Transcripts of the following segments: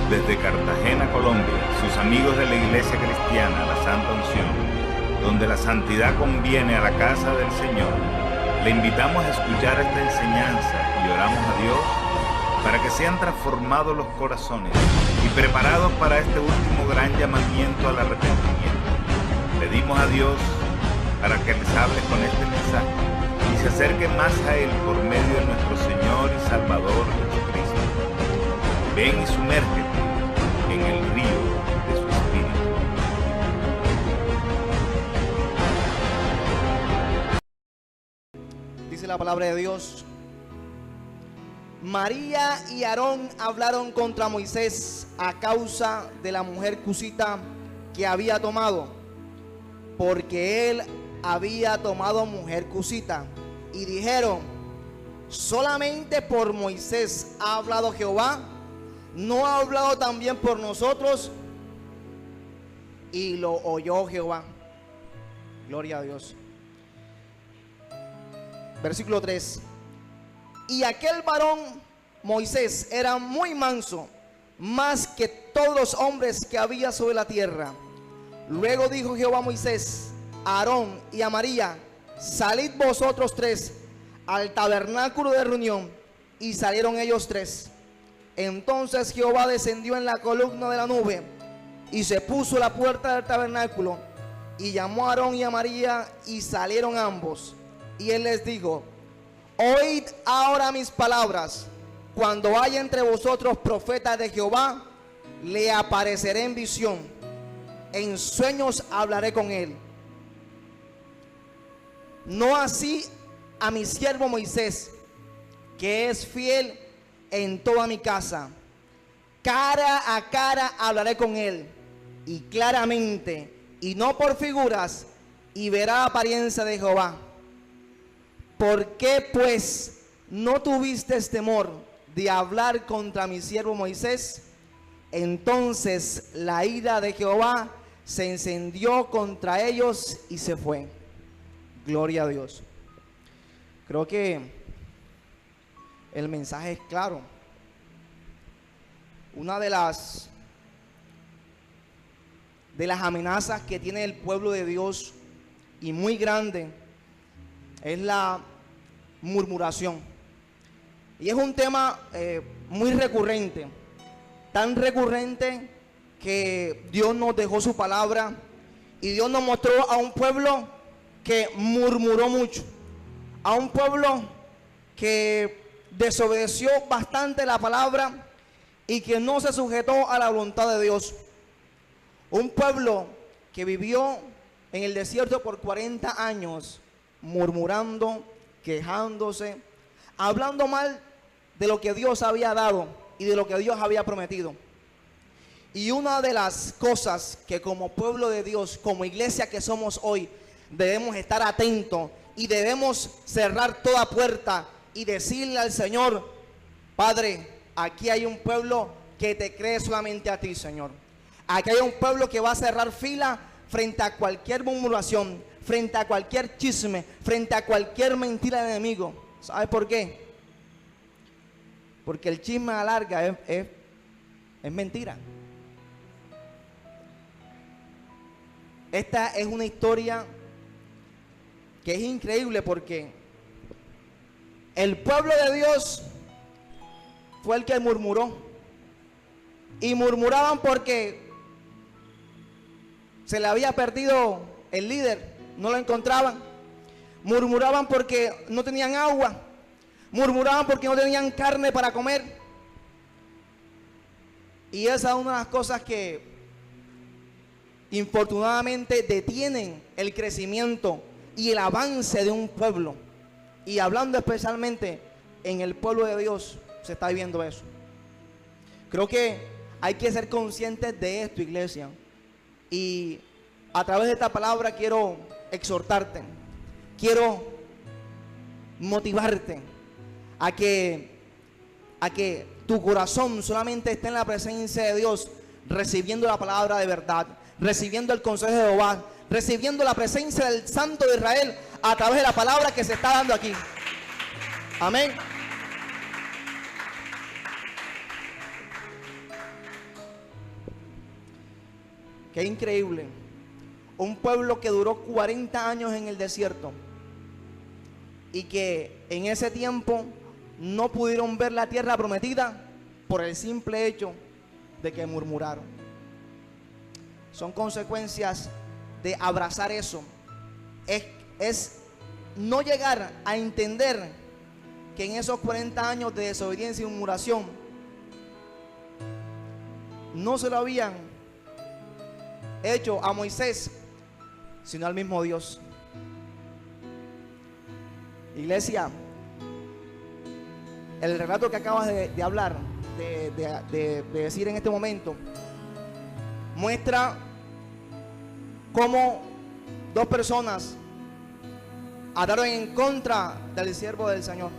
desde Cartagena, Colombia, sus amigos de la Iglesia Cristiana, la Santa Unción, donde la santidad conviene a la casa del Señor, le invitamos a escuchar esta enseñanza y oramos a Dios para que sean transformados los corazones y preparados para este último gran llamamiento al arrepentimiento. Pedimos a Dios para que les hable con este mensaje y se acerquen más a Él por medio de nuestro Señor y Salvador Jesucristo. Ven y sumérgete en el río de su Espíritu. Dice la palabra de Dios: María y Aarón hablaron contra Moisés a causa de la mujer cusita que había tomado, porque él había tomado mujer cusita, y dijeron: solamente por Moisés ha hablado Jehová, ¿no ha hablado también por nosotros? Y lo oyó Jehová. Gloria a Dios. Versículo 3. Y aquel varón Moisés era muy manso, más que todos los hombres que había sobre la tierra. Luego dijo Jehová a Moisés, a Aarón y a María: salid vosotros tres al tabernáculo de reunión. Y salieron ellos tres. Entonces Jehová descendió en la columna de la nube y se puso a la puerta del tabernáculo, y llamó a Aarón y a María, y salieron ambos. Y él les dijo: oíd ahora mis palabras. Cuando haya entre vosotros profetas de Jehová, le apareceré en visión, en sueños hablaré con él. No así a mi siervo Moisés, que es fiel en toda mi casa. Cara a cara hablaré con él, y claramente, y no por figuras, y verá la apariencia de Jehová. ¿Por qué pues no tuviste temor de hablar contra mi siervo Moisés? Entonces la ira de Jehová se encendió contra ellos y se fue. Gloria a Dios. Creo que el mensaje es claro. Una de las amenazas que tiene el pueblo de Dios, y muy grande, es la murmuración. Y es un tema muy recurrente, tan recurrente que Dios nos dejó su palabra, y Dios nos mostró a un pueblo que murmuró mucho, a un pueblo que desobedeció bastante la palabra y que no se sujetó a la voluntad de Dios. Un pueblo que vivió en el desierto por 40 años murmurando, quejándose, hablando mal de lo que Dios había dado y de lo que Dios había prometido. Y una de las cosas que como pueblo de Dios, como iglesia que somos hoy, debemos estar atentos y debemos cerrar toda puerta y decirle al Señor: Padre, aquí hay un pueblo que te cree solamente a ti, Señor. Aquí hay un pueblo que va a cerrar fila frente a cualquier murmuración, frente a cualquier chisme, frente a cualquier mentira del enemigo. ¿Sabe por qué? Porque el chisme a la larga es mentira. Esta es una historia que es increíble, porque el pueblo de Dios fue el que murmuró. Y murmuraban porque se le había perdido el líder, no lo encontraban. Murmuraban porque no tenían agua. Murmuraban porque no tenían carne para comer. Y esa es una de las cosas que infortunadamente detienen el crecimiento y el avance de un pueblo. Y hablando especialmente en el pueblo de Dios, se está viviendo eso. Creo que hay que ser conscientes de esto, iglesia. Y a través de esta palabra quiero exhortarte, quiero motivarte a que tu corazón solamente esté en la presencia de Dios, recibiendo la palabra de verdad, recibiendo el consejo de Jehová, recibiendo la presencia del Santo de Israel a través de la palabra que se está dando aquí. Amén. Qué increíble. Un pueblo que duró 40 años en el desierto y que en ese tiempo no pudieron ver la tierra prometida por el simple hecho de que murmuraron. Son consecuencias de abrazar eso. Es no llegar a entender que en esos 40 años de desobediencia y murmuración no se lo habían hecho a Moisés, sino al mismo Dios. Iglesia, el relato que acabas de hablar, de decir en este momento, muestra cómo dos personas hablaron en contra del siervo del Señor.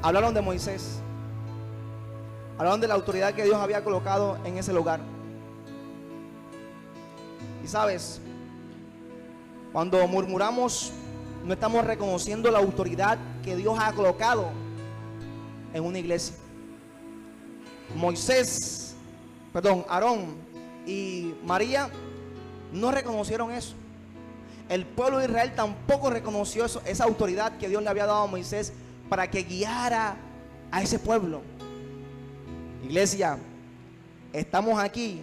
Hablaron de Moisés, hablaron de la autoridad que Dios había colocado en ese lugar. Y sabes, cuando murmuramos, no estamos reconociendo la autoridad que Dios ha colocado en una iglesia. Aarón y María no reconocieron eso. El pueblo de Israel tampoco reconoció esa autoridad que Dios le había dado a Moisés para que guiara a ese pueblo. Iglesia, estamos aquí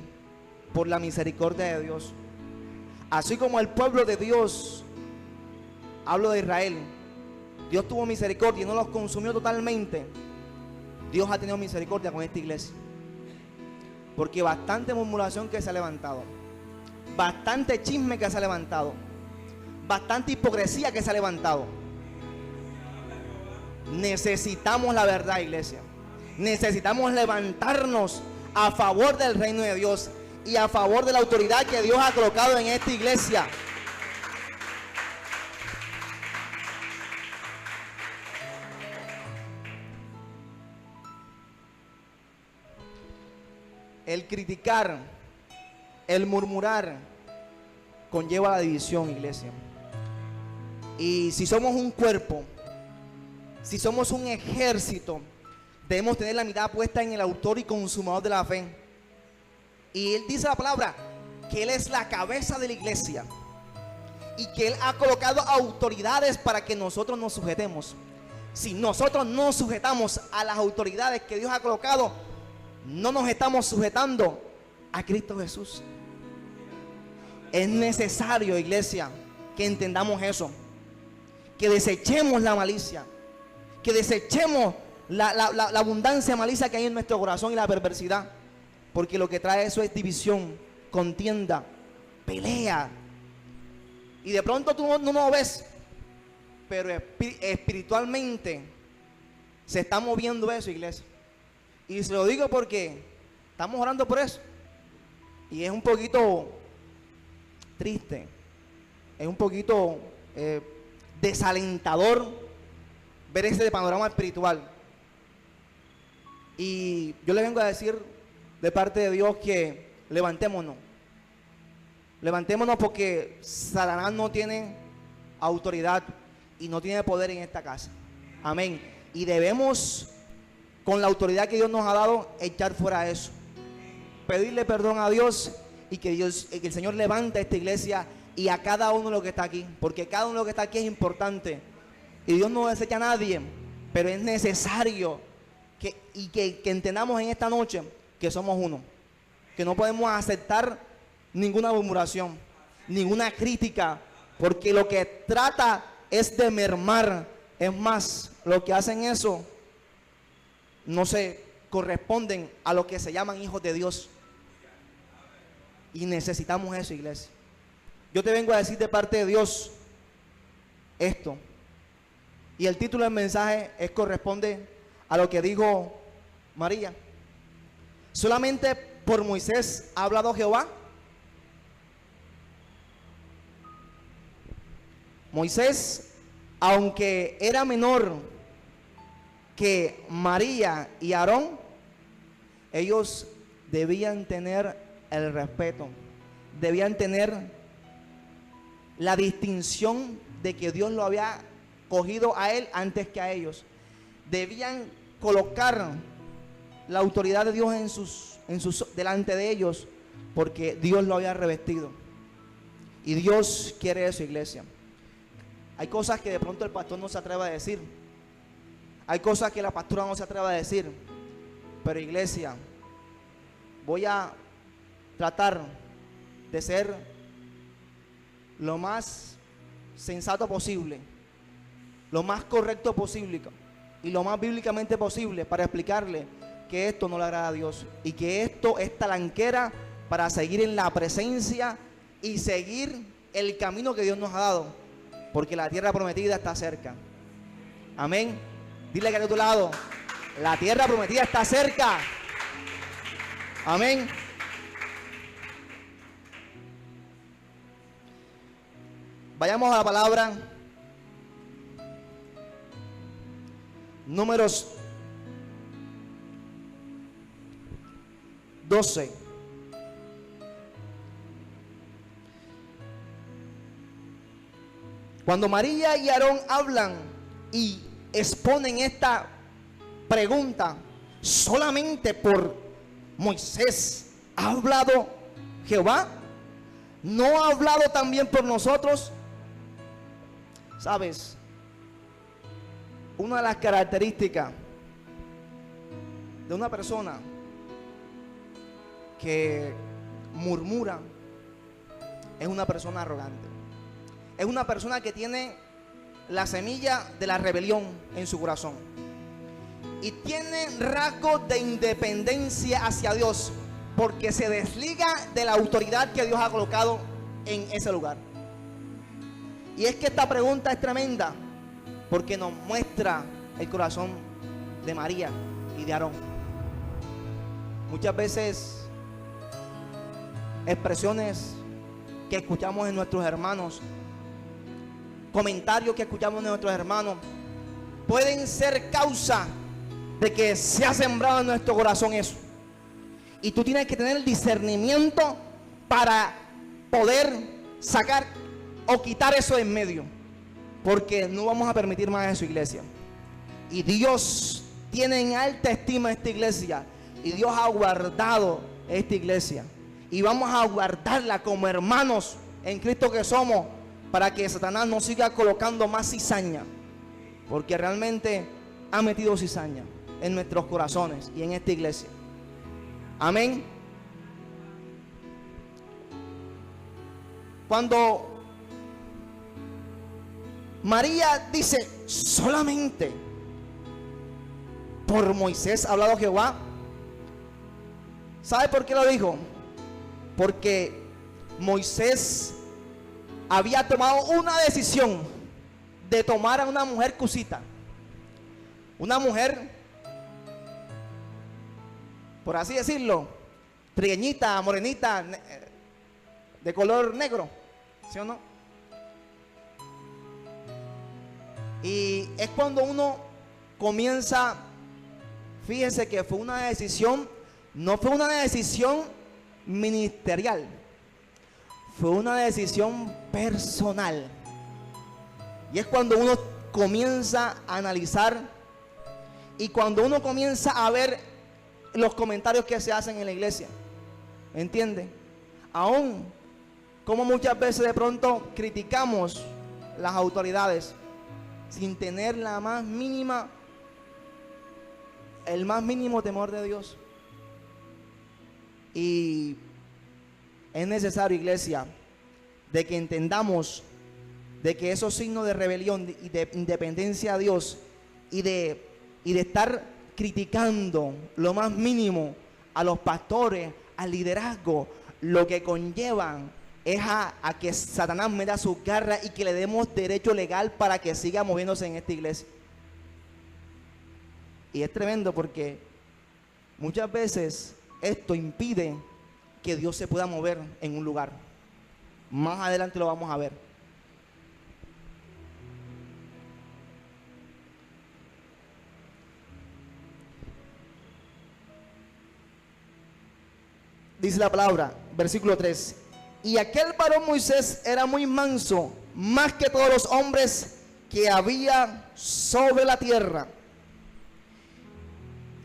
por la misericordia de Dios. Así como el pueblo de Dios, hablo de Israel, Dios tuvo misericordia y no los consumió totalmente. Dios ha tenido misericordia con esta iglesia, porque bastante murmuración que se ha levantado, bastante chisme que se ha levantado, bastante hipocresía que se ha levantado. Necesitamos la verdad, iglesia. Necesitamos levantarnos a favor del reino de Dios y a favor de la autoridad que Dios ha colocado en esta iglesia. El criticar, el murmurar conlleva la división, iglesia. Y si somos un cuerpo, si somos un ejército, debemos tener la mirada puesta en el autor y consumador de la fe. Y él dice la palabra que él es la cabeza de la iglesia y que él ha colocado autoridades para que nosotros nos sujetemos. Si nosotros no nos sujetamos a las autoridades que Dios ha colocado, no nos estamos sujetando a Cristo Jesús. Es necesario, iglesia, que entendamos eso, que desechemos la malicia, que desechemos la abundancia de malicia que hay en nuestro corazón y la perversidad, porque lo que trae eso es división, contienda, pelea. Y de pronto tú no lo ves, pero espiritualmente se está moviendo eso, iglesia. Y se lo digo porque estamos orando por eso. Y es un poquito triste, es un poquito desalentador ver ese panorama espiritual. Y yo le vengo a decir de parte de Dios que levantémonos. Levantémonos, porque Satanás no tiene autoridad y no tiene poder en esta casa. Amén. Y debemos, con la autoridad que Dios nos ha dado, echar fuera eso. Pedirle perdón a Dios y que el Señor levante a esta iglesia y a cada uno de los que está aquí, porque cada uno de los que está aquí es importante. Y Dios no desecha a nadie, pero es necesario que entendamos en esta noche que somos uno, que no podemos aceptar ninguna murmuración, ninguna crítica, porque lo que trata es de mermar. Es más, lo que hacen eso no se corresponden a lo que se llaman hijos de Dios, y necesitamos eso, iglesia. Yo te vengo a decir de parte de Dios esto, y el título del mensaje corresponde a lo que dijo María. Solamente por Moisés ha hablado Jehová. Moisés, aunque era menor que María y Aarón, ellos debían tener el respeto, debían tener la distinción de que Dios lo había cogido a él antes que a ellos. Debían colocar la autoridad de Dios delante de ellos, porque Dios lo había revestido. Y Dios quiere eso, iglesia. Hay cosas que de pronto el pastor no se atreve a decir. Hay cosas que la pastora no se atreve a decir. Pero iglesia, voy a tratar de ser lo más sensato posible, lo más correcto posible y lo más bíblicamente posible para explicarle que esto no le agrada a Dios y que esto es talanquera para seguir en la presencia y seguir el camino que Dios nos ha dado, porque la tierra prometida está cerca. Amén. Dile que a tu lado, la tierra prometida está cerca. Amén. Vayamos a la palabra. Números 12. Cuando María y Aarón hablan y exponen esta pregunta, solamente por Moisés ha hablado Jehová, ¿no ha hablado también por nosotros? ¿Sabes? Una de las características de una persona que murmura es una persona arrogante. Es una persona que tiene la semilla de la rebelión en su corazón y tiene rasgos de independencia hacia Dios, porque se desliga de la autoridad que Dios ha colocado en ese lugar. Y es que esta pregunta es tremenda, porque nos muestra el corazón de María y de Aarón. Muchas veces expresiones que escuchamos en nuestros hermanos, comentarios que escuchamos de nuestros hermanos, pueden ser causa de que se ha sembrado en nuestro corazón eso. Y tú tienes que tener el discernimiento para poder sacar o quitar eso en medio, porque no vamos a permitir más eso, iglesia. Y Dios tiene en alta estima esta iglesia, y Dios ha guardado esta iglesia, y vamos a guardarla como hermanos en Cristo que somos, para que Satanás no siga colocando más cizaña, porque realmente ha metido cizaña en nuestros corazones y en esta iglesia. Amén. Cuando María dice solamente por Moisés ha hablado Jehová, ¿sabe por qué lo dijo? Porque Moisés había tomado una decisión de tomar a una mujer cusita, una mujer, por así decirlo, trigueñita, morenita, de color negro, ¿sí o no? Y es cuando uno comienza, fíjese que fue una decisión, no fue una decisión ministerial, fue una decisión personal. Y es cuando uno comienza a analizar y cuando uno comienza a ver los comentarios que se hacen en la iglesia. ¿Entiende? Aún como muchas veces de pronto criticamos las autoridades sin tener la más mínima, el más mínimo temor de Dios. Y es necesario, iglesia, de que entendamos de que esos signos de rebelión y de independencia a Dios y de estar criticando lo más mínimo a los pastores, al liderazgo, lo que conllevan es a que Satanás meta sus garras y que le demos derecho legal para que siga moviéndose en esta iglesia. Y es tremendo porque muchas veces esto impide que Dios se pueda mover en un lugar. Más adelante lo vamos a ver. Dice la palabra, versículo 3. Y aquel varón Moisés era muy manso, más que todos los hombres que había sobre la tierra.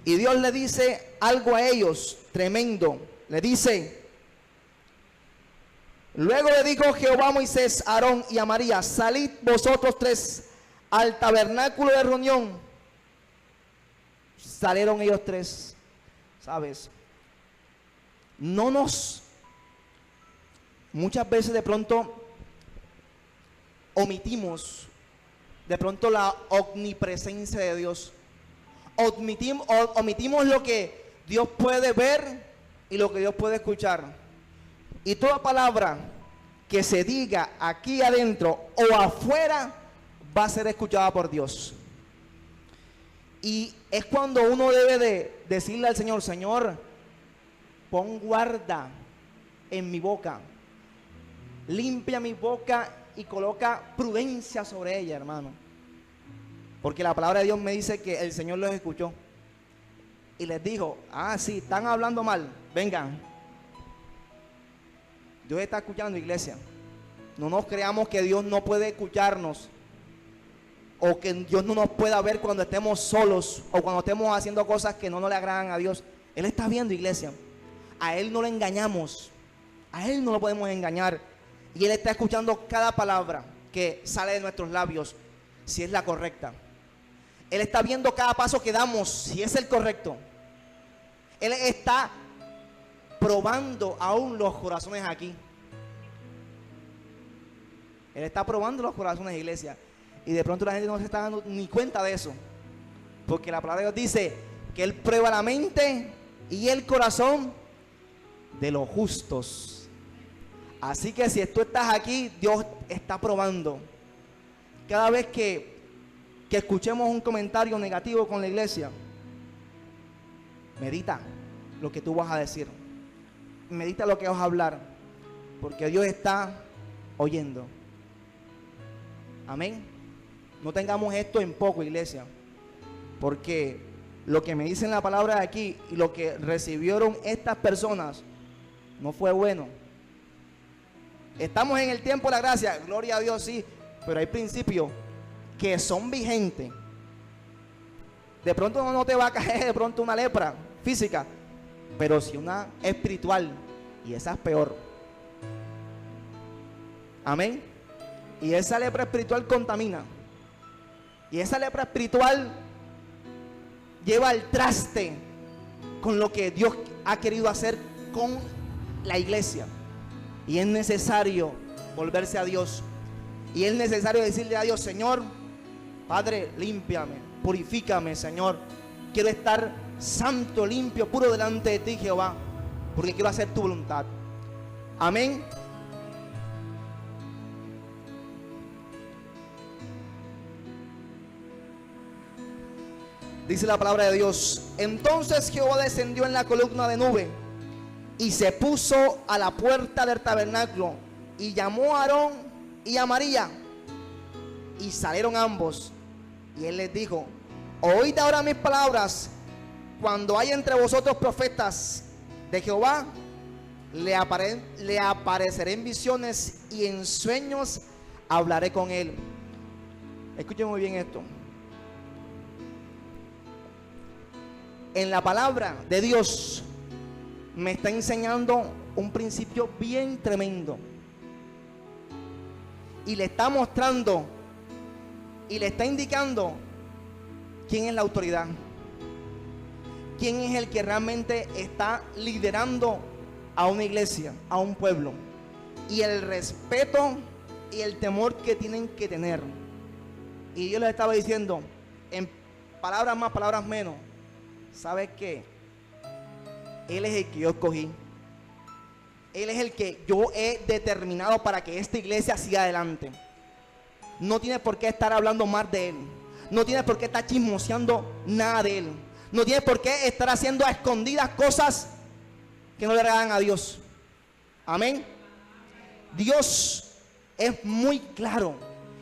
Y Dios le dice algo a ellos tremendo. Le dice, Luego le dijo Jehová a Moisés, a Aarón y a María: salid vosotros tres al tabernáculo de reunión. Salieron ellos tres. ¿Sabes? Muchas veces de pronto omitimos de pronto la omnipresencia de Dios. Omitimos lo que Dios puede ver y lo que Dios puede escuchar. Y toda palabra que se diga aquí adentro o afuera va a ser escuchada por Dios. Y es cuando uno debe de decirle al Señor: Señor, pon guarda en mi boca, limpia mi boca y coloca prudencia sobre ella, hermano. Porque la palabra de Dios me dice que el Señor los escuchó y les dijo: sí, están hablando mal, vengan. Dios está escuchando, iglesia. No nos creamos que Dios no puede escucharnos, o que Dios no nos pueda ver cuando estemos solos o cuando estemos haciendo cosas que no le agradan a Dios. Él está viendo, iglesia. A Él no le engañamos, a Él no lo podemos engañar, y Él está escuchando cada palabra que sale de nuestros labios, si es la correcta. Él está viendo cada paso que damos, si es el correcto. Él está probando aún los corazones aquí. Él está probando los corazones, iglesia. Y de pronto la gente no se está dando ni cuenta de eso, porque la palabra de Dios dice que Él prueba la mente y el corazón de los justos. Así que si tú estás aquí, Dios está probando. Cada vez que escuchemos un comentario negativo con la iglesia, medita lo que tú vas a decir, medita lo que vas a hablar, porque Dios está oyendo. Amén. No tengamos esto en poco, iglesia, porque lo que me dicen la palabra de aquí y lo que recibieron estas personas no fue bueno. Estamos en el tiempo de la gracia, gloria a Dios, sí, pero hay principios que son vigentes. De pronto no te va a caer de pronto una lepra física, pero si una espiritual, y esa es peor. Amén. Y esa lepra espiritual contamina, y esa lepra espiritual lleva al traste con lo que Dios ha querido hacer con la iglesia. Y es necesario volverse a Dios, y es necesario decirle a Dios: Señor, Padre, límpiame, purifícame, Señor. Quiero estar santo, limpio, puro delante de ti, Jehová, porque quiero hacer tu voluntad. Amén. Dice la palabra de Dios: entonces Jehová descendió en la columna de nube y se puso a la puerta del tabernáculo, y llamó a Aarón y a María, y salieron ambos, y él les dijo: oíd ahora mis palabras. Cuando hay entre vosotros profetas de Jehová, le apareceré en visiones, y en sueños hablaré con él. Escuchen muy bien esto. En la palabra de Dios me está enseñando un principio bien tremendo, y le está mostrando y le está indicando quién es la autoridad, quién es el que realmente está liderando a una iglesia, a un pueblo, y el respeto y el temor que tienen que tener. Y yo les estaba diciendo, en palabras más, palabras menos, ¿sabes qué? Él es el que yo escogí. Él es el que yo he determinado para que esta iglesia siga adelante. No tiene por qué estar hablando más de Él. No tiene por qué estar chismoseando nada de Él. No tiene por qué estar haciendo a escondidas cosas que no le agradan a Dios. Amén. Dios es muy claro,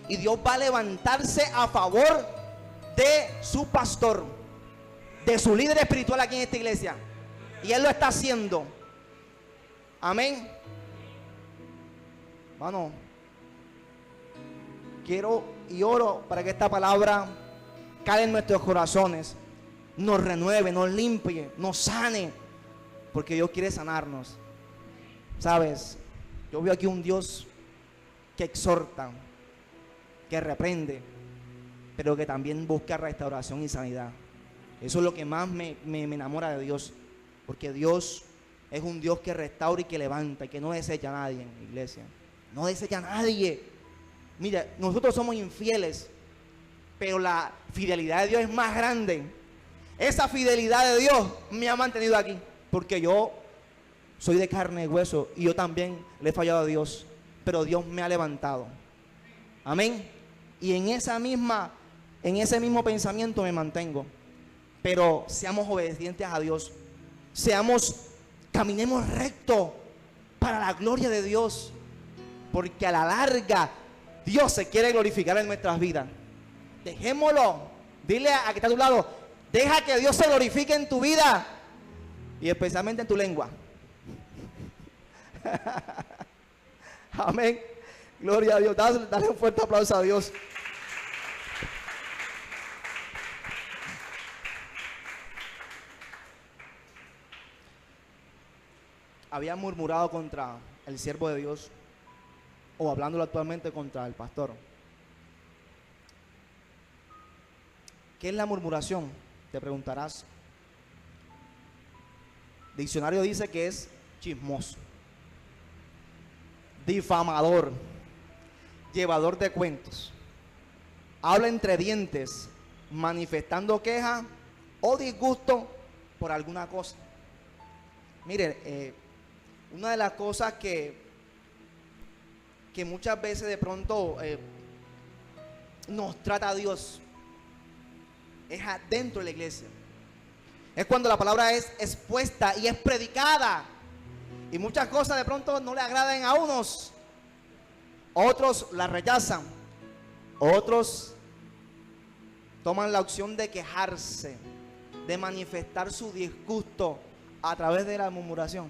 y Dios va a levantarse a favor de su pastor, de su líder espiritual aquí en esta iglesia, y Él lo está haciendo. Amén. Bueno, quiero y oro para que esta palabra cale en nuestros corazones, nos renueve, nos limpie, nos sane, porque Dios quiere sanarnos. ¿Sabes? Yo veo aquí un Dios que exhorta, que reprende, pero que también busca restauración y sanidad. Eso es lo que más me enamora de Dios, porque Dios es un Dios que restaura y que levanta y que no desecha a nadie en la iglesia. No desecha a nadie. Mira, nosotros somos infieles, pero la fidelidad de Dios es más grande. Esa fidelidad de Dios me ha mantenido aquí, porque yo soy de carne y hueso y yo también le he fallado a Dios, pero Dios me ha levantado. Amén. Y en ese mismo pensamiento me mantengo. Pero seamos obedientes a Dios. Caminemos recto para la gloria de Dios, porque a la larga Dios se quiere glorificar en nuestras vidas. Dejémoslo. Dile a que está a tu lado, deja que Dios se glorifique en tu vida y especialmente en tu lengua. Amén. Gloria a Dios. Dale un fuerte aplauso a Dios. Había murmurado contra el siervo de Dios, o hablándolo actualmente contra el pastor. ¿Qué es la murmuración? Te preguntarás. Diccionario dice que es chismoso, difamador, llevador de cuentos, habla entre dientes, manifestando queja o disgusto por alguna cosa. Mire, una de las cosas que muchas veces de pronto nos trata a Dios es adentro de la iglesia. Es cuando la palabra es expuesta y es predicada, y muchas cosas de pronto no le agradan a unos, otros la rechazan, otros toman la opción de quejarse, de manifestar su disgusto a través de la murmuración.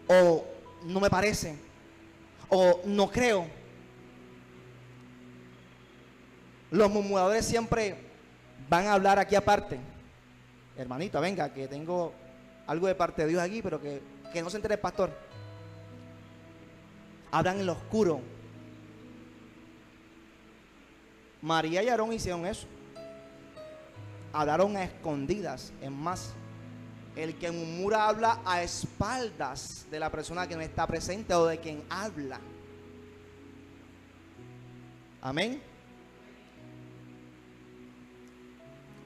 O no me parece, o no creo. Los murmuradores siempre van a hablar aquí aparte. Hermanita, venga, que tengo algo de parte de Dios aquí, pero que no se entere el pastor. Hablan en lo oscuro. María y Aarón hicieron eso. Hablaron a escondidas. Es más, el que murmura habla a espaldas de la persona que no está presente o de quien habla. Amén.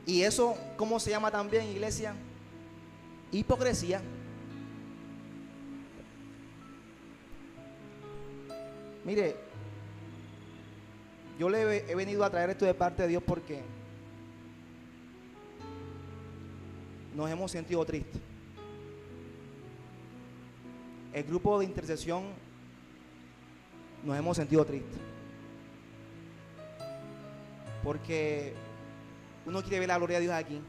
Y eso, ¿cómo se llama también, iglesia? Hipocresía. Mire, yo le he venido a traer esto de parte de Dios porque nos hemos sentido tristes. El grupo de intercesión nos hemos sentido tristes porque uno quiere ver la gloria de Dios aquí.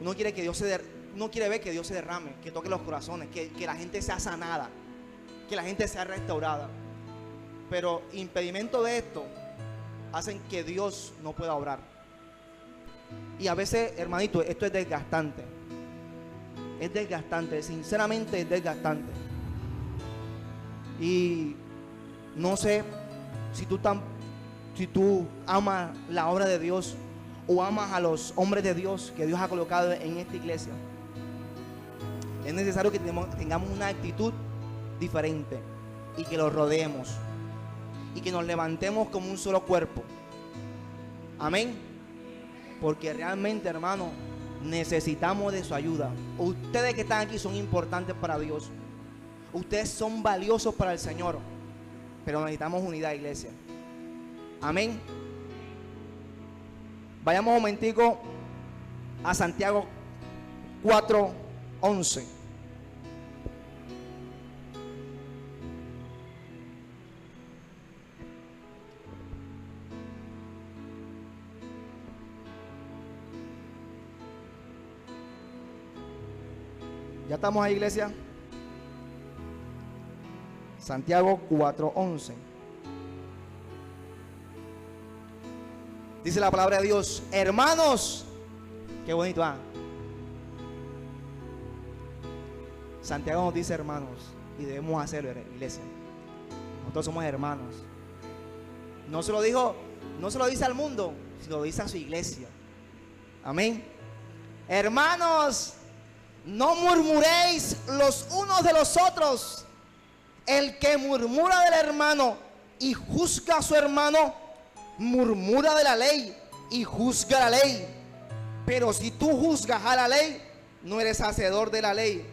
Uno quiere que Dios uno quiere ver que Dios se derrame, que toque los corazones, que la gente sea sanada, que la gente sea restaurada. Pero impedimento de esto hacen que Dios no pueda obrar. Y a veces, hermanito, esto es desgastante. Es desgastante, sinceramente es desgastante. Y no sé si tú amas la obra de Dios o amas a los hombres de Dios que Dios ha colocado en esta iglesia. Es necesario que tengamos una actitud diferente y que los rodeemos y que nos levantemos como un solo cuerpo. Amén. Porque realmente, hermano, necesitamos de su ayuda. Ustedes que están aquí son importantes para Dios. Ustedes son valiosos para el Señor. Pero necesitamos unidad, iglesia. Amén. Vayamos un momentico a Santiago 4:11. ¿Ya estamos ahí, iglesia? Santiago 4:11. Dice la palabra de Dios: hermanos, qué bonito, Santiago nos dice hermanos. y debemos hacerlo, iglesia. Nosotros somos hermanos. No se lo dice al mundo, sino lo dice a su iglesia. Amén. Hermanos, no murmuréis los unos de los otros. El que murmura del hermano y juzga a su hermano, murmura de la ley y juzga la ley. Pero si tú juzgas a la ley, no eres hacedor de la ley,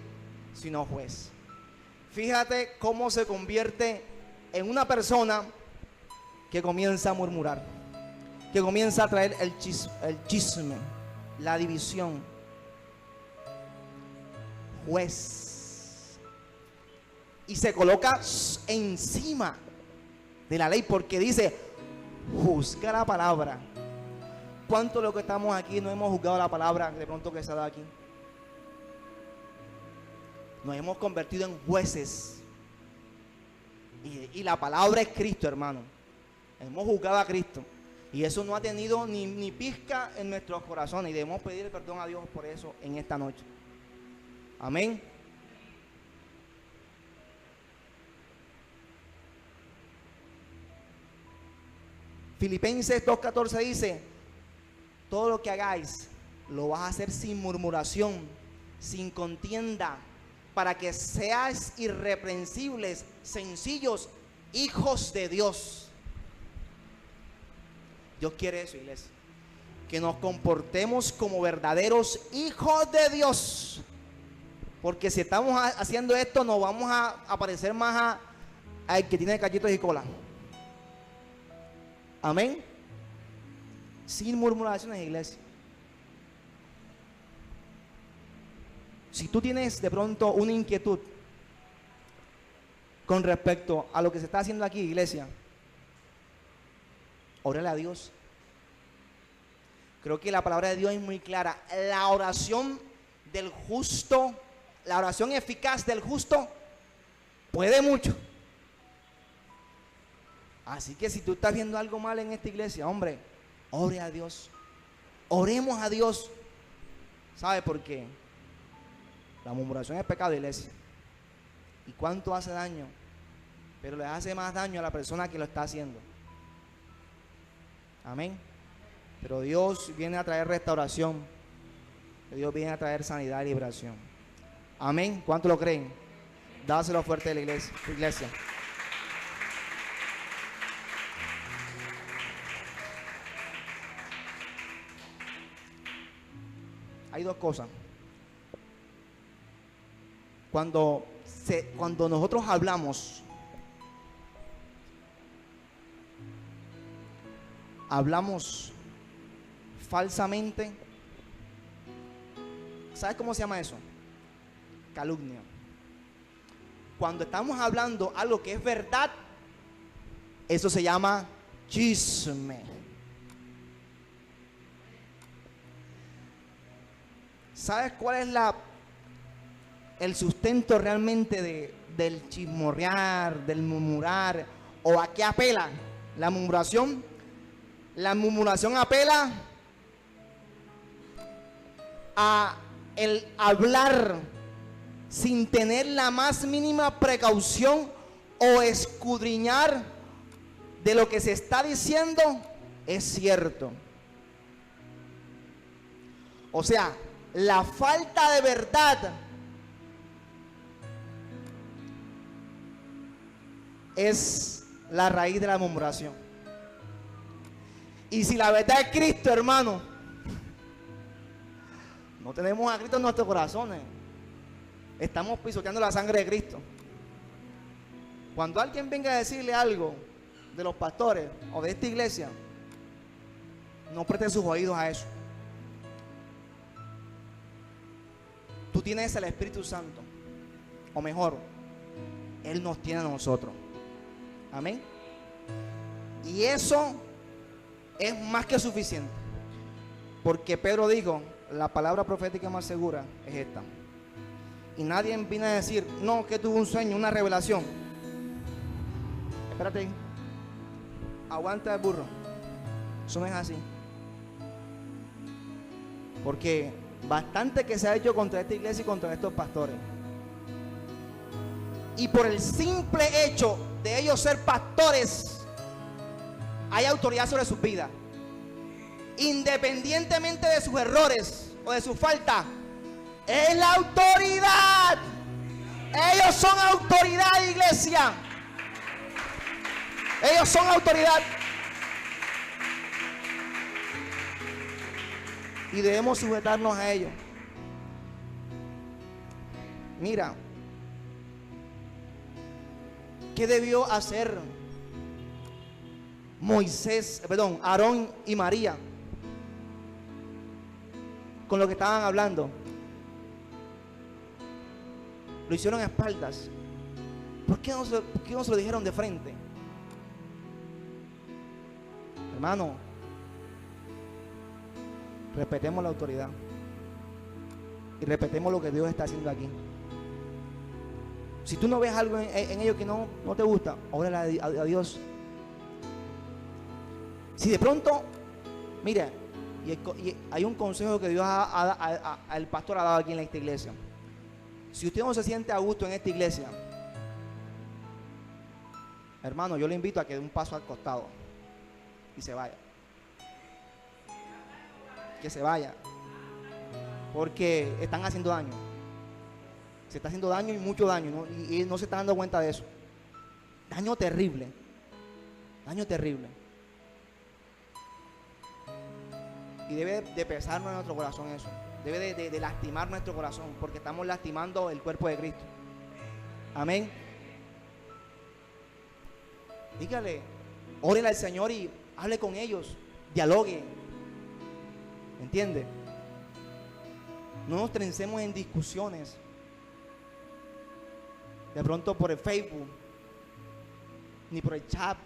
sino juez. Fíjate cómo se convierte en una persona que comienza a murmurar, que comienza a traer el chisme, la división. Juez. Y se coloca encima de la ley porque dice, juzga la palabra. ¿Cuánto de los que estamos aquí no hemos juzgado la palabra de pronto que se ha dado aquí? Nos hemos convertido en jueces. Y la palabra es Cristo, hermano. Hemos juzgado a Cristo. Y eso no ha tenido ni pizca en nuestros corazones. Y debemos pedir perdón a Dios por eso en esta noche. Amén. Filipenses 2:14 dice, todo lo que hagáis lo vas a hacer sin murmuración, sin contienda, para que seáis irreprensibles, sencillos, hijos de Dios. Dios quiere eso, iglesia, que nos comportemos como verdaderos hijos de Dios, porque si estamos haciendo esto nos vamos a parecer más al que tiene cachitos y cola. Amén. Sin murmuraciones, iglesia. Si tú tienes de pronto una inquietud con respecto a lo que se está haciendo aquí, iglesia, órale a Dios. Creo que la palabra de Dios es muy clara. La oración del justo, la oración eficaz del justo puede mucho. Así que si tú estás viendo algo mal en esta iglesia, hombre, ore a Dios. Oremos a Dios. ¿Sabe por qué? La murmuración es pecado, iglesia. ¿Y cuánto hace daño? Pero le hace más daño a la persona que lo está haciendo. Amén. Pero Dios viene a traer restauración. Dios viene a traer sanidad y liberación. Amén. ¿Cuánto lo creen? Dáselo fuerte a la iglesia. Hay dos cosas. Cuando nosotros hablamos falsamente, ¿sabes cómo se llama eso? Calumnia. Cuando estamos hablando algo que es verdad, eso se llama chisme. ¿Sabes cuál es el sustento realmente del chismorrear, del murmurar? ¿O a qué apela la murmuración? La murmuración apela a el hablar sin tener la más mínima precaución o escudriñar de lo que se está diciendo es cierto. O sea, la falta de verdad es la raíz de la murmuración. Y si la verdad es Cristo, hermano, no tenemos a Cristo en nuestros corazones, estamos pisoteando la sangre de Cristo. Cuando alguien venga a decirle algo de los pastores o de esta iglesia, no preste sus oídos a eso. Tú tienes el Espíritu Santo, o mejor, Él nos tiene a nosotros. Amén. Y eso es más que suficiente, porque Pedro dijo, la palabra profética más segura es esta. Y nadie viene a decir, no, que tuvo un sueño, una revelación. Espérate, aguanta el burro. Eso no es así. Porque bastante que se ha hecho contra esta iglesia y contra estos pastores. Y por el simple hecho de ellos ser pastores, hay autoridad sobre sus vidas. Independientemente de sus errores o de su falta, es la autoridad. Ellos son autoridad, iglesia. Ellos son autoridad. Y debemos sujetarnos a ellos. Mira, ¿qué debió hacer Aarón y María con lo que estaban hablando? Lo hicieron a espaldas. ¿Por qué no se lo dijeron de frente? Hermano, respetemos la autoridad y respetemos lo que Dios está haciendo aquí. Si tú no ves algo en ellos que no te gusta, órale a Dios. Si de pronto, mira, y hay un consejo que Dios al pastor ha dado aquí en esta iglesia. Si usted no se siente a gusto en esta iglesia, hermano, yo le invito a que dé un paso al costado y se vaya. Que se vaya, porque están haciendo daño. Se está haciendo daño y mucho daño, ¿no? Y no se está dando cuenta de eso. Daño terrible. Daño terrible. Y debe de pesarnos en nuestro corazón eso. Debe de lastimar nuestro corazón, porque estamos lastimando el cuerpo de Cristo. Amén. Dígale, órele al Señor y hable con ellos. Dialogue. ¿Entiende? No nos trencemos en discusiones. De pronto por el Facebook, ni por el chat.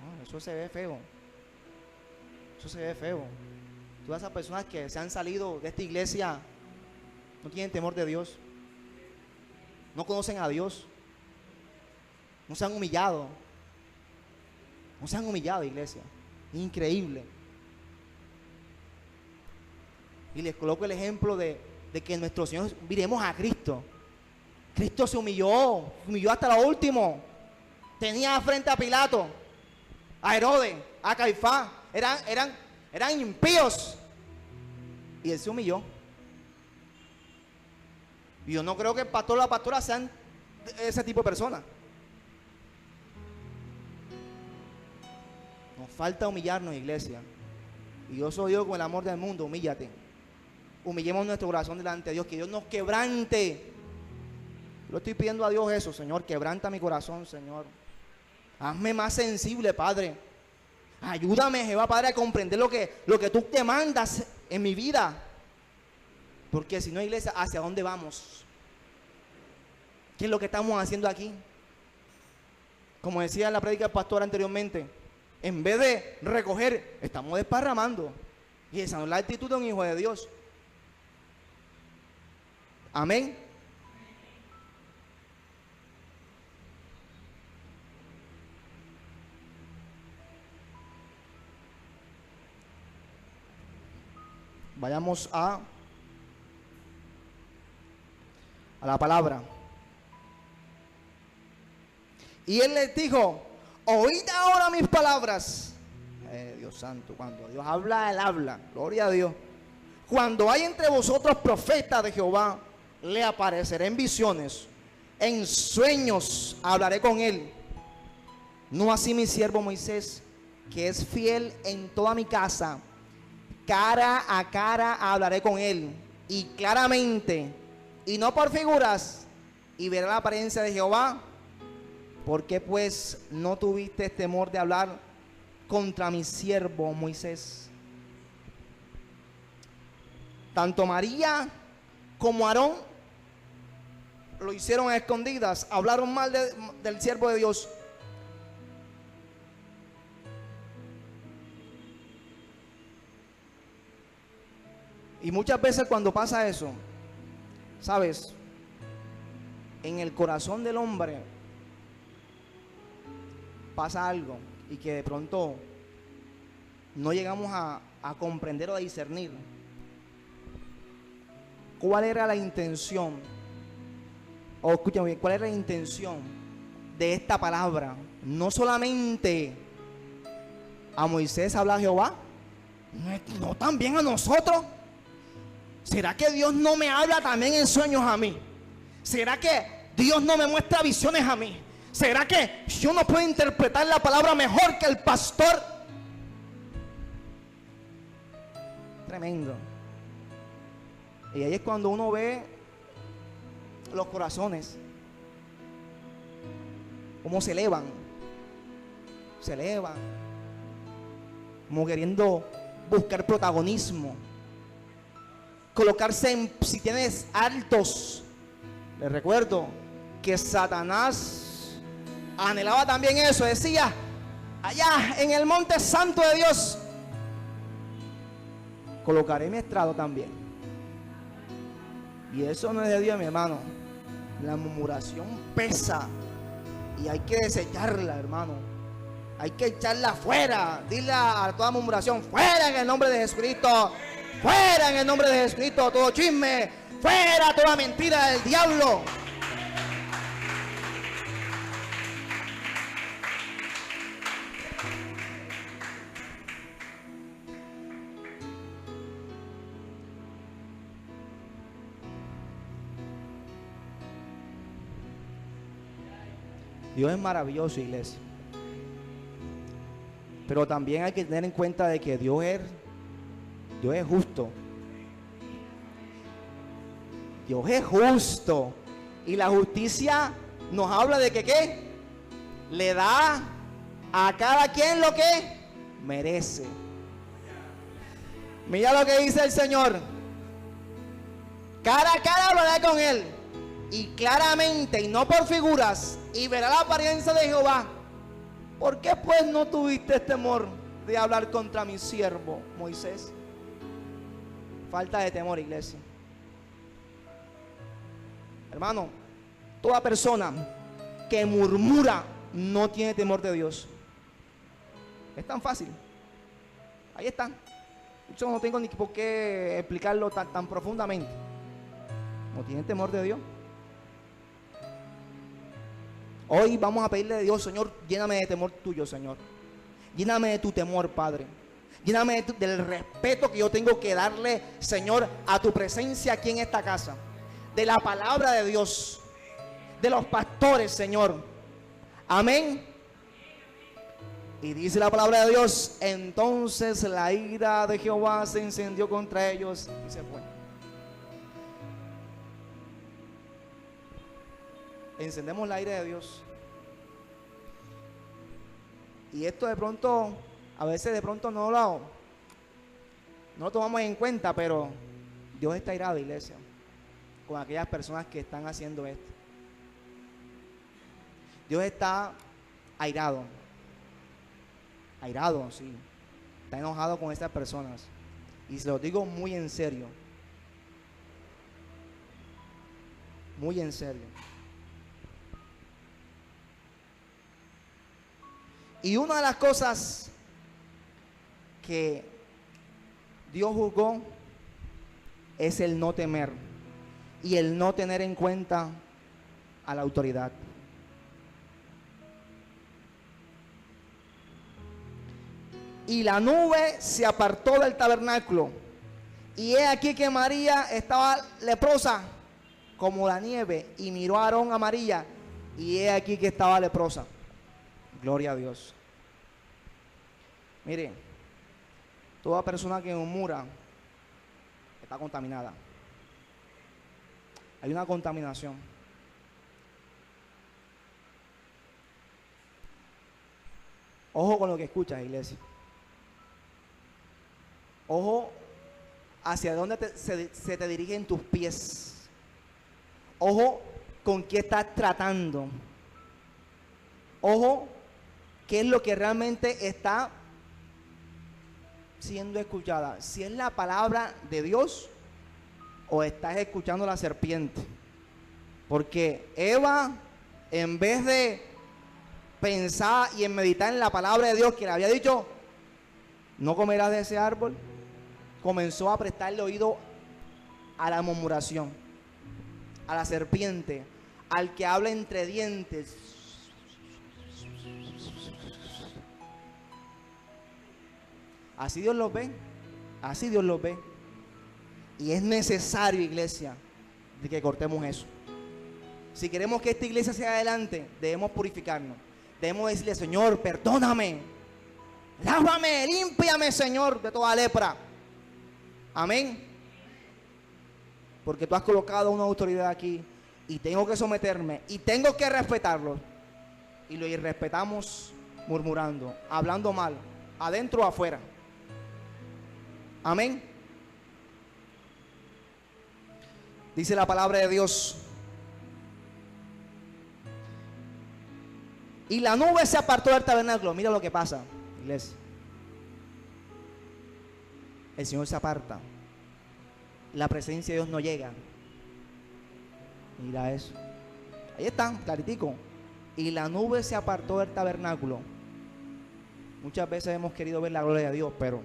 No, eso se ve feo. Eso se ve feo. Todas esas personas que se han salido de esta iglesia no tienen temor de Dios. No conocen a Dios. No se han humillado. No se han humillado, iglesia. Increíble. Y les coloco el ejemplo de que nuestro Señor, miremos a Cristo. Cristo se humilló hasta lo último. Tenía frente a Pilato, a Herodes, a Caifás. Eran impíos. Y él se humilló. Y yo no creo que el pastor o la pastora sean ese tipo de personas. Nos falta humillarnos, iglesia. Y yo soy Dios con el amor del mundo, humíllate. Humillemos nuestro corazón delante de Dios, que Dios nos quebrante. Yo le estoy pidiendo a Dios eso, Señor, quebranta mi corazón, Señor. Hazme más sensible, Padre. Ayúdame, Jehová, Padre, a comprender lo que tú te mandas en mi vida. Porque si no, iglesia, ¿hacia dónde vamos? ¿Qué es lo que estamos haciendo aquí? Como decía en la prédica del pastor anteriormente, en vez de recoger, estamos desparramando. Y esa no es la actitud de un hijo de Dios. Amén. Vayamos a la palabra. Y él les dijo: oíd ahora mis palabras. Dios santo, cuando Dios habla, él habla. Gloria a Dios. Cuando hay entre vosotros profetas de Jehová, le apareceré en visiones, en sueños hablaré con él. No así mi siervo Moisés, que es fiel en toda mi casa. Cara a cara hablaré con él, y claramente, y no por figuras, y verá la apariencia de Jehová. ¿Por qué pues no tuviste temor de hablar contra mi siervo Moisés? Tanto María como Aarón lo hicieron a escondidas, hablaron mal del siervo de Dios. Y muchas veces cuando pasa eso, ¿sabes? En el corazón del hombre pasa algo, y que de pronto no llegamos a comprender o a discernir cuál era la intención O escúchame bien, ¿cuál es la intención de esta palabra? No solamente a Moisés habla Jehová, no también a nosotros. ¿Será que Dios no me habla también en sueños a mí? ¿Será que Dios no me muestra visiones a mí? ¿Será que yo no puedo interpretar la palabra mejor que el pastor? Tremendo. Y ahí es cuando uno ve los corazones, cómo se elevan, como queriendo buscar protagonismo, colocarse en sitios altos. Les recuerdo que Satanás anhelaba también eso, decía, allá en el monte santo de Dios colocaré mi estrado también. Y eso no es de Dios, mi hermano. La murmuración pesa y hay que desecharla, hermano. Hay que echarla fuera. Dile a toda murmuración, fuera en el nombre de Jesucristo. Fuera en el nombre de Jesucristo todo chisme. Fuera toda mentira del diablo. Dios es maravilloso, iglesia. Pero también hay que tener en cuenta de que Dios es justo. Dios es justo. Y la justicia nos habla de que ¿qué? Le da a cada quien lo que merece. Mira lo que dice el Señor. Cara a cara hablaré con él, y claramente, y no por figuras, y verá la apariencia de Jehová. ¿Por qué pues no tuviste temor de hablar contra mi siervo Moisés? Falta de temor, iglesia. Hermano, toda persona que murmura no tiene temor de Dios. Es tan fácil. Ahí está. Yo no tengo ni por qué explicarlo tan profundamente. No tiene temor de Dios. Hoy vamos a pedirle a Dios, Señor, lléname de temor tuyo, Señor. Lléname de tu temor, Padre. Lléname del respeto que yo tengo que darle, Señor, a tu presencia aquí en esta casa. De la palabra de Dios. De los pastores, Señor. Amén. Y dice la palabra de Dios, entonces la ira de Jehová se encendió contra ellos y se fue. Encendemos la ira de Dios. Y esto de pronto, a veces de pronto no lo tomamos en cuenta, pero Dios está airado, iglesia, con aquellas personas que están haciendo esto. Dios está airado, sí, está enojado con estas personas. Y se lo digo muy en serio, muy en serio. Y una de las cosas que Dios juzgó es el no temer y el no tener en cuenta a la autoridad. Y la nube se apartó del tabernáculo, y he aquí que María estaba leprosa como la nieve, y miró a Aarón a María, y he aquí que estaba leprosa. Gloria a Dios. Mire, toda persona que murmura está contaminada. Hay una contaminación. Ojo con lo que escuchas, iglesia. Ojo hacia dónde se te dirigen tus pies. Ojo con qué estás tratando. Ojo qué es lo que realmente está siendo escuchada. Si es la palabra de Dios o estás escuchando la serpiente. Porque Eva, en vez de pensar y en meditar en la palabra de Dios que le había dicho, no comerás de ese árbol, comenzó a prestarle oído a la murmuración, a la serpiente, al que habla entre dientes. Así Dios los ve, así Dios los ve. Y es necesario, iglesia, de que cortemos eso. Si queremos que esta iglesia sea adelante, debemos purificarnos. Debemos decirle: Señor, perdóname, lávame, límpiame, Señor, de toda lepra. Amén. Porque tú has colocado una autoridad aquí y tengo que someterme y tengo que respetarlo. Y lo irrespetamos murmurando, hablando mal, adentro o afuera. Amén. Dice la palabra de Dios: y la nube se apartó del tabernáculo. Mira lo que pasa, iglesia. El Señor se aparta, la presencia de Dios no llega. Mira eso. Ahí está, claritico. Y la nube se apartó del tabernáculo. Muchas veces hemos querido ver la gloria de Dios, pero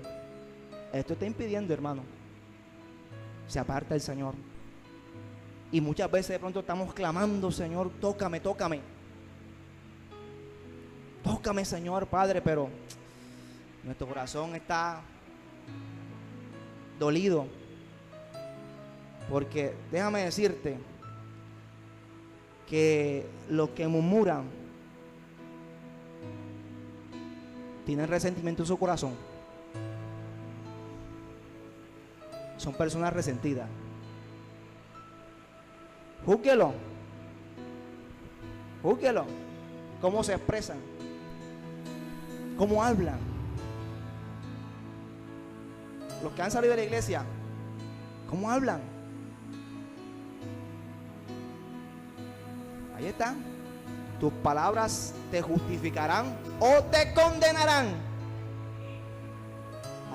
esto está impidiendo, hermano. Se aparta el Señor. Y muchas veces de pronto estamos clamando: Señor, tócame, tócame. Tócame, Señor, Padre, pero nuestro corazón está dolido. Porque déjame decirte que los que murmuran tienen resentimiento en su corazón. Son personas resentidas. Júzguelo. Júzguelo. ¿Cómo se expresan? ¿Cómo hablan? Los que han salido de la iglesia, ¿cómo hablan? Ahí está. Tus palabras te justificarán o te condenarán.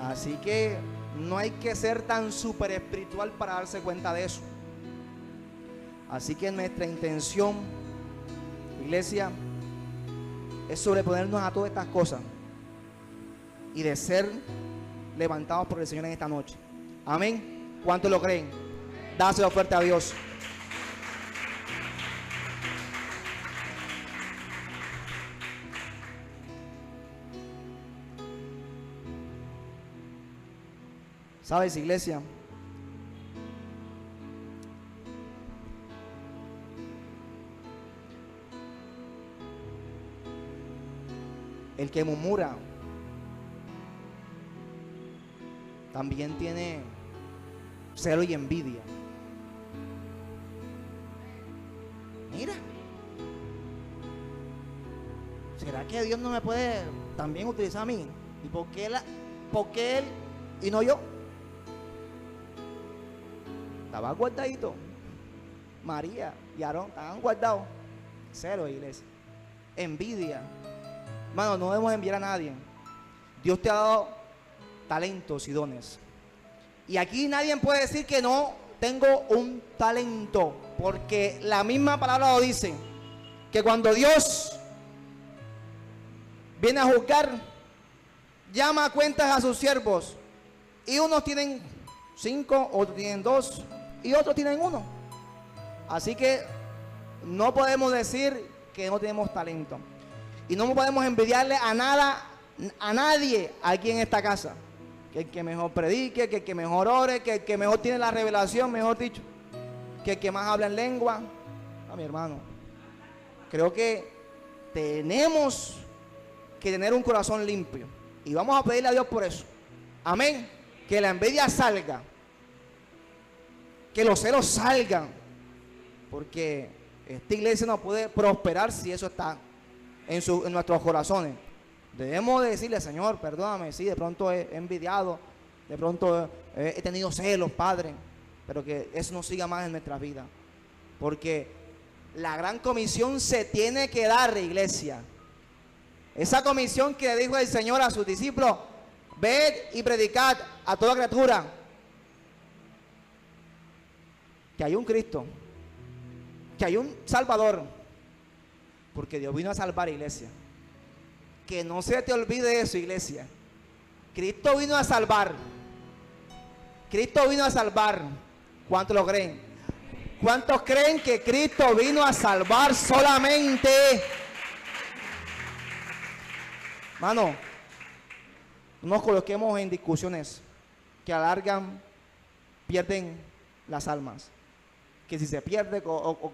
Así que no hay que ser tan súper espiritual para darse cuenta de eso. Así que nuestra intención, iglesia, es sobreponernos a todas estas cosas y de ser levantados por el Señor en esta noche. Amén. ¿Cuántos lo creen? Dáselo fuerte a Dios. ¿Sabes, iglesia? El que murmura también tiene celo y envidia. Mira, ¿será que Dios no me puede también utilizar a mí? ¿Y por qué él y no yo? Estaba guardadito. María y Aarón estaban guardados. Celo, iglesia. Envidia. Hermano, no debemos enviar a nadie. Dios te ha dado talentos y dones. Y aquí nadie puede decir que no tengo un talento, porque la misma palabra lo dice, que cuando Dios viene a juzgar, llama a cuentas a sus siervos, y unos tienen 5, otros tienen 2 y otros tienen 1. Así que no podemos decir que no tenemos talento. Y no podemos envidiarle a nadie aquí en esta casa. Que el que mejor predique, que el que mejor ore, que el que mejor tiene la revelación, mejor dicho, que el que más habla en lengua. No, mi hermano. Creo que tenemos que tener un corazón limpio. Y vamos a pedirle a Dios por eso. Amén. Que la envidia salga. Que los celos salgan. Porque esta iglesia no puede prosperar si eso está en nuestros corazones. Debemos de decirle: Señor, perdóname, sí, de pronto he envidiado, de pronto he tenido celos, Padre, pero que eso no siga más en nuestras vidas, porque la gran comisión se tiene que dar, iglesia. Esa comisión que dijo el Señor a sus discípulos: ved y predicad a toda criatura que hay un Cristo, que hay un Salvador. Porque Dios vino a salvar, iglesia. Que no se te olvide eso, iglesia. Cristo vino a salvar. Cristo vino a salvar. ¿Cuántos lo creen? ¿Cuántos creen que Cristo vino a salvar solamente? Mano, no nos coloquemos en discusiones que alargan, pierden las almas. Que si se pierde o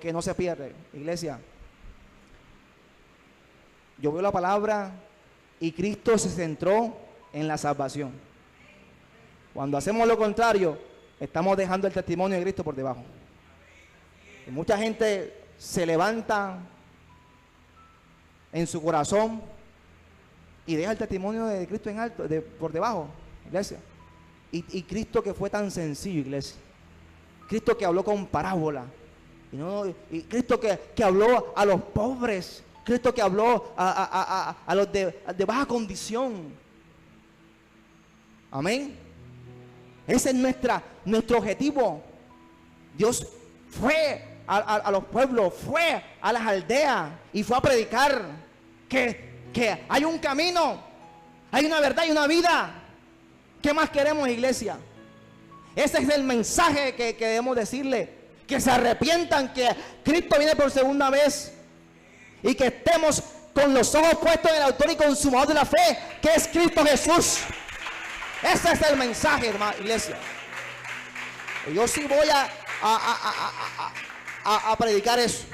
que no se pierde. Iglesia, yo veo la palabra y Cristo se centró en la salvación. Cuando hacemos lo contrario, estamos dejando el testimonio de Cristo por debajo. Y mucha gente se levanta en su corazón y deja el testimonio de Cristo en alto, por debajo, iglesia. Y Cristo que fue tan sencillo, iglesia. Cristo que habló con parábola. Y Cristo que habló a los pobres. Cristo que habló a los de baja condición. Amén. Ese es nuestro objetivo. Dios fue a los pueblos, fue a las aldeas y fue a predicar que hay un camino, hay una verdad y una vida. ¿Qué más queremos, iglesia? Ese es el mensaje que debemos decirle. Que se arrepientan, que Cristo viene por segunda vez y que estemos con los ojos puestos en el autor y consumador de la fe, que es Cristo Jesús. Ese es el mensaje, hermano, iglesia. Yo sí voy a predicar eso.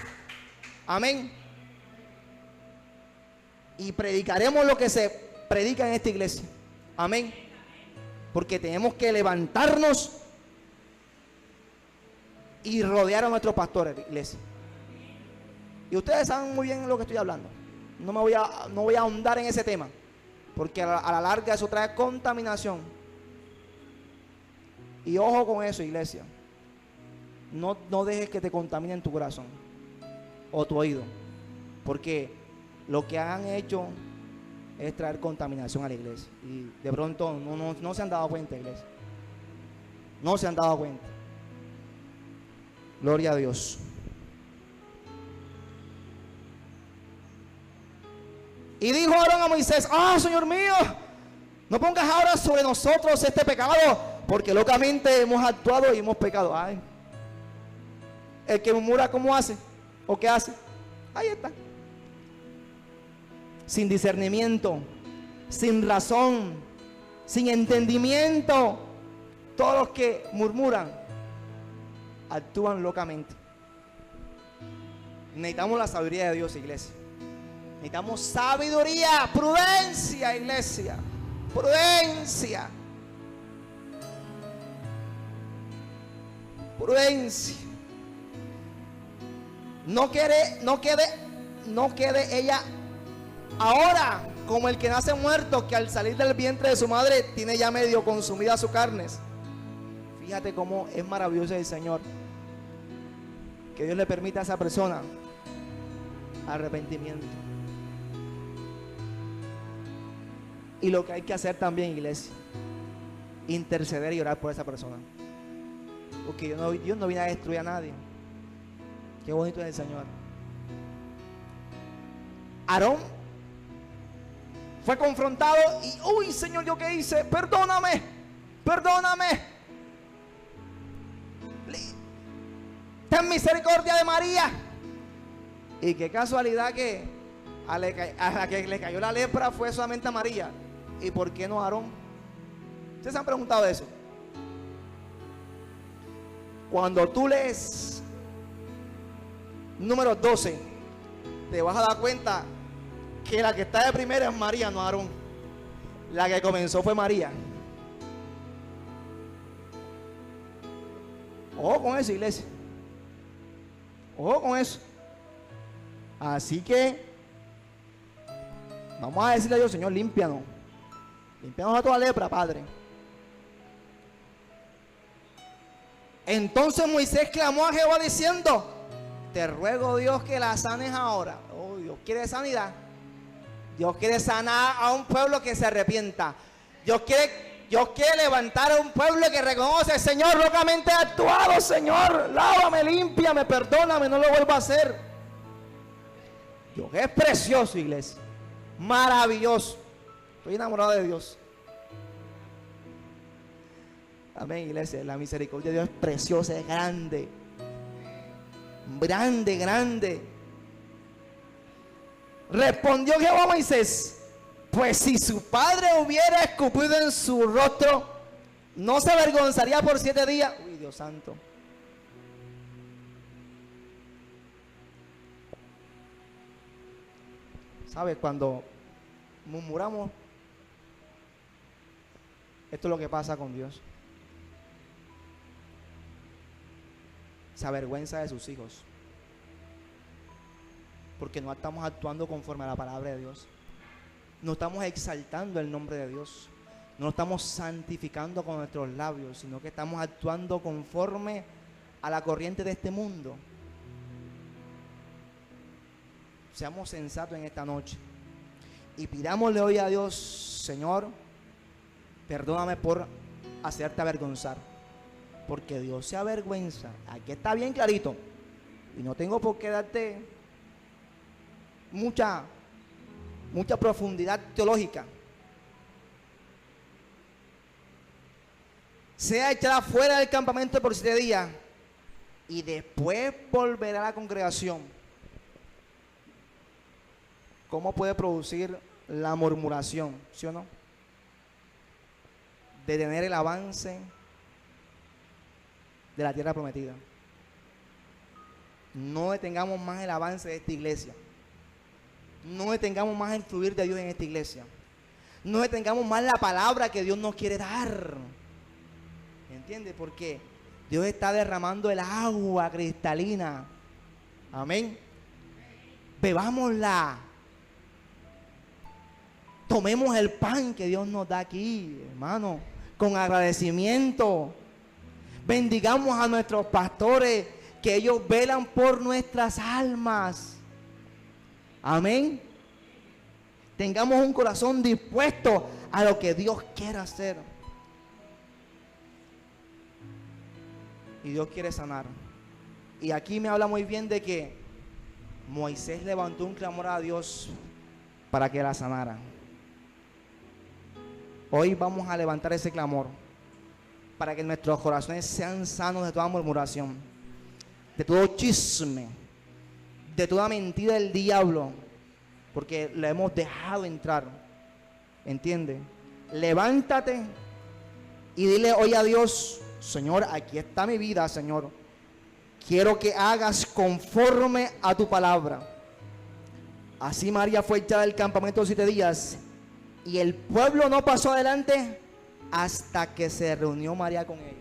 Amén. Y predicaremos lo que se predica en esta iglesia. Amén. Porque tenemos que levantarnos y rodear a nuestros pastores, iglesia. Y ustedes saben muy bien lo que estoy hablando. No voy a ahondar en ese tema, porque a la larga eso trae contaminación. Y ojo con eso, iglesia. No dejes que te contaminen tu corazón o tu oído, porque lo que han hecho es traer contaminación a la iglesia. Y de pronto no se han dado cuenta, iglesia. No se han dado cuenta. Gloria a Dios. Y dijo Aarón a Moisés: Señor mío, no pongas ahora sobre nosotros este pecado, porque locamente hemos actuado y hemos pecado. Ay, el que murmura, ¿cómo hace? ¿O qué hace? Ahí está. Sin discernimiento, sin razón, sin entendimiento. Todos los que murmuran actúan locamente. Necesitamos la sabiduría de Dios, iglesia. Necesitamos sabiduría, prudencia, iglesia. Prudencia. Prudencia. No quede ella ahora como el que nace muerto, que al salir del vientre de su madre tiene ya medio consumida su carne. Fíjate cómo es maravilloso el Señor. Que Dios le permita a esa persona arrepentimiento. Y lo que hay que hacer también, iglesia, interceder y orar por esa persona. Porque Dios no viene a destruir a nadie. Qué bonito es el Señor. Aarón fue confrontado y, uy, Señor, ¿yo qué hice? Perdóname, perdóname. Ten misericordia de María. Y qué casualidad que a la que le cayó la lepra fue solamente a María. ¿Y por qué no a Aarón? ¿Ustedes se han preguntado eso? Cuando tú lees número 12, te vas a dar cuenta que la que está de primera es María, no Aarón. La que comenzó fue María. Ojo con eso, iglesia. Ojo con eso. Así que vamos a decirle a Dios: Señor, límpianos. Límpianos a toda lepra, Padre. Entonces Moisés clamó a Jehová diciendo: te ruego, Dios, que la sanes ahora. Oh, Dios quiere sanidad. Dios quiere sanar a un pueblo que se arrepienta. Dios quiere levantar a un pueblo que reconoce: Señor, locamente he actuado, Señor, lávame, límpiame, perdóname, no lo vuelvo a hacer. Dios es precioso, iglesia, maravilloso. Estoy enamorado de Dios. Amén, iglesia. La misericordia de Dios es preciosa, es grande. Grande, grande. Respondió Jehová a Moisés: pues si su padre hubiera escupido en su rostro, ¿no se avergonzaría por 7 días? Uy, Dios santo. ¿Sabes? Cuando murmuramos, esto es lo que pasa con Dios. Se avergüenza de sus hijos, porque no estamos actuando conforme a la palabra de Dios. No estamos exaltando el nombre de Dios. No lo estamos santificando con nuestros labios, sino que estamos actuando conforme a la corriente de este mundo. Seamos sensatos en esta noche y pidámosle hoy a Dios: Señor, perdóname por hacerte avergonzar, porque Dios se avergüenza. Aquí está bien clarito y no tengo por qué darte mucha profundidad teológica. Sea echada fuera del campamento por 7 días y después volverá a la congregación. ¿Cómo puede producir la murmuración? ¿Sí o no? Detener el avance de la tierra prometida. No detengamos más el avance de esta iglesia. No detengamos más el fluir de Dios en esta iglesia. No detengamos más la palabra que Dios nos quiere dar. ¿Entiendes? Porque Dios está derramando el agua cristalina. Amén. Bebámosla. Tomemos el pan que Dios nos da aquí, hermano, con agradecimiento. Bendigamos a nuestros pastores, que ellos velan por nuestras almas. Amén. Tengamos un corazón dispuesto a lo que Dios quiere hacer. Y Dios quiere sanar. Y aquí me habla muy bien de que Moisés levantó un clamor a Dios para que la sanara. Hoy vamos a levantar ese clamor para que nuestros corazones sean sanos de toda murmuración, de todo chisme, de toda mentira del diablo, porque lo hemos dejado entrar. ¿Entiende? Levántate y dile hoy a Dios: Señor, aquí está mi vida, Señor. Quiero que hagas conforme a tu palabra. Así María fue echada del campamento 7 días y el pueblo no pasó adelante hasta que se reunió María con ellos.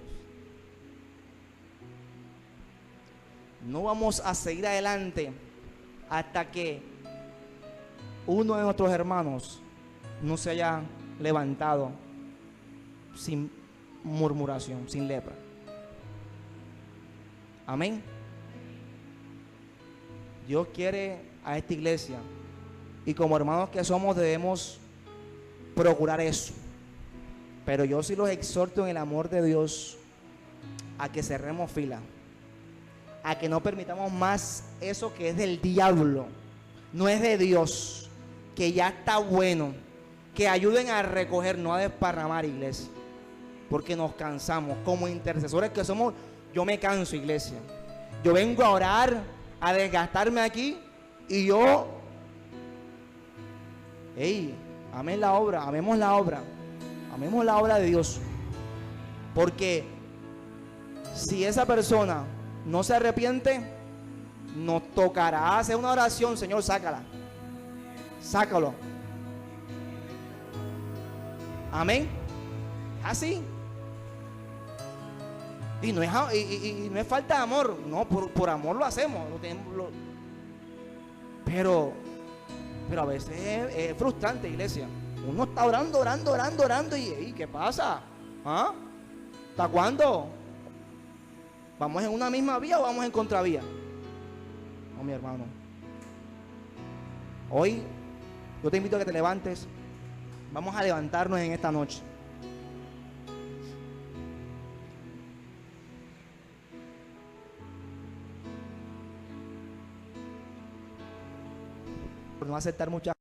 No vamos a seguir adelante hasta que uno de nuestros hermanos no se haya levantado sin murmuración, sin lepra. Amén. Dios quiere a esta iglesia, y como hermanos que somos debemos procurar eso. Pero yo sí los exhorto en el amor de Dios a que cerremos fila, a que no permitamos más eso que es del diablo, no es de Dios, que ya está bueno. Que ayuden a recoger, no a desparramar, iglesia, porque nos cansamos. Como intercesores que somos, yo me canso, iglesia. Yo vengo a orar, a desgastarme aquí, y yo, amén la obra, amemos la obra de Dios. Porque si esa persona no se arrepiente, nos tocará hacer una oración: Señor, sácalo. Amén. Así. Y no es falta de amor. No, por amor lo hacemos. Pero a veces es frustrante, iglesia. Uno está orando y ¿qué pasa? ¿Ah? ¿Hasta cuándo? ¿Vamos en una misma vía o vamos en contravía? No, mi hermano. Hoy yo te invito a que te levantes. Vamos a levantarnos en esta noche. Por no aceptar muchas